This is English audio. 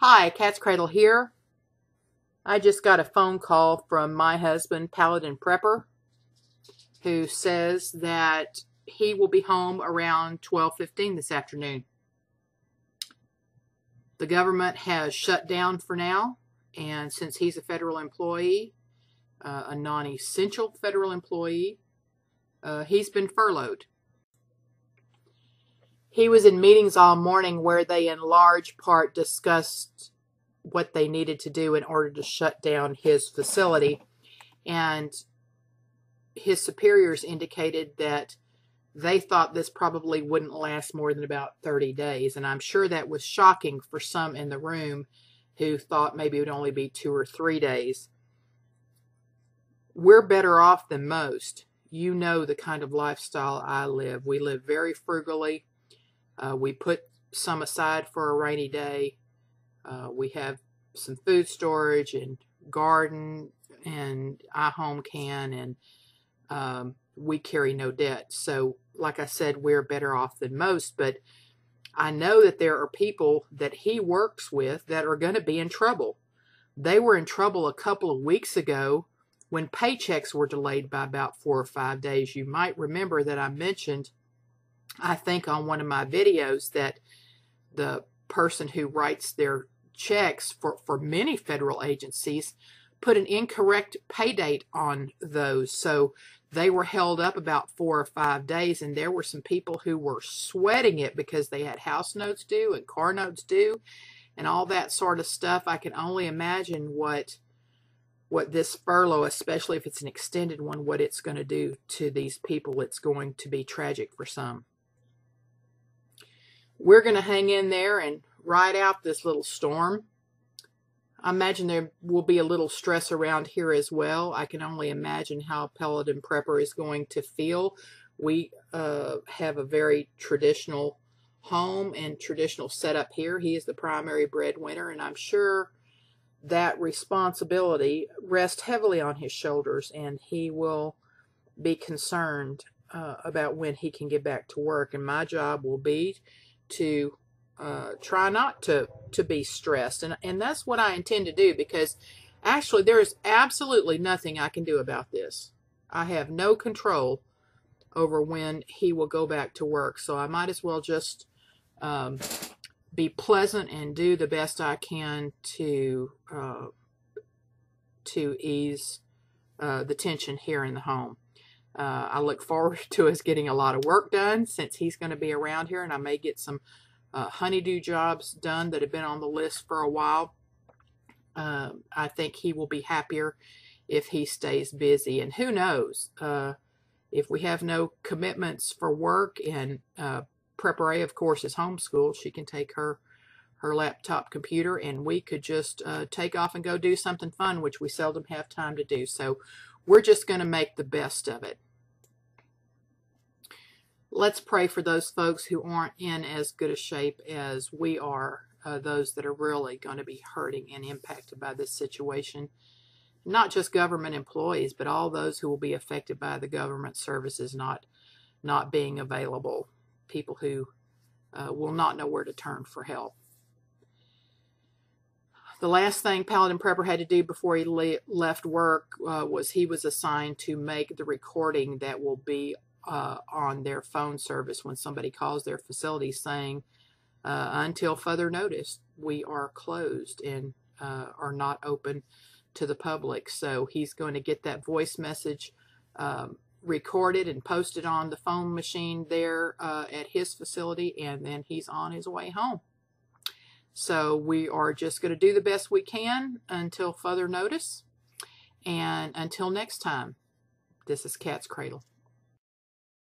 Hi, Cat's Cradle here. I just got a phone call from my husband, Paladin Prepper, who says that he will be home around 12:15 this afternoon. The government has shut down for now, and since he's a federal employee, a non-essential federal employee, he's been furloughed. He was in meetings all morning where they in large part discussed what they needed to do in order to shut down his facility, and his superiors indicated that they thought this probably wouldn't last more than about 30 days, and I'm sure that was shocking for some in the room who thought maybe it would only be 2 or 3 days. We're better off than most. You know the kind of lifestyle I live. We live very frugally. We put some aside for a rainy day. We have some food storage and garden and iHome can, and we carry no debt. So, like I said, we're better off than most. But I know that there are people that he works with that are going to be in trouble. They were in trouble a couple of weeks ago when paychecks were delayed by about 4 or 5 days. You might remember that I mentioned, I think on one of my videos, that the person who writes their checks for many federal agencies put an incorrect pay date on those. So they were held up about 4 or 5 days, and there were some people who were sweating it because they had house notes due and car notes due and all that sort of stuff. I can only imagine what this furlough, especially if it's an extended one, what it's going to do to these people. It's going to be tragic for some. We're going to hang in there and ride out this little storm. I imagine there will be a little stress around here as well. I can only imagine how Paladin Prepper is going to feel. We have a very traditional home and traditional setup here. He is the primary breadwinner, and I'm sure that responsibility rests heavily on his shoulders, and he will be concerned about when he can get back to work. And my job will be to try not to be stressed, and that's what I intend to do, because actually there is absolutely nothing I can do about this. I have no control over when he will go back to work, so I might as well just be pleasant and do the best I can to ease the tension here in the home. I look forward to us getting a lot of work done since he's going to be around here, and I may get some honeydew jobs done that have been on the list for a while. I think he will be happier if he stays busy, and who knows, if we have no commitments for work, and Prepper, of course, is homeschooled. She can take her laptop computer, and we could just take off and go do something fun, which we seldom have time to do. So we're just going to make the best of it. Let's pray for those folks who aren't in as good a shape as we are, those that are really going to be hurting and impacted by this situation. Not just government employees, but all those who will be affected by the government services not being available. People who will not know where to turn for help. The last thing Paladin Prepper had to do before he left work was he was assigned to make the recording that will be on their phone service when somebody calls their facility saying, until further notice, we are closed and are not open to the public. So he's going to get that voice message recorded and posted on the phone machine there at his facility, and then he's on his way home. So we are just going to do the best we can until further notice. And until next time, this is Cat's Cradle.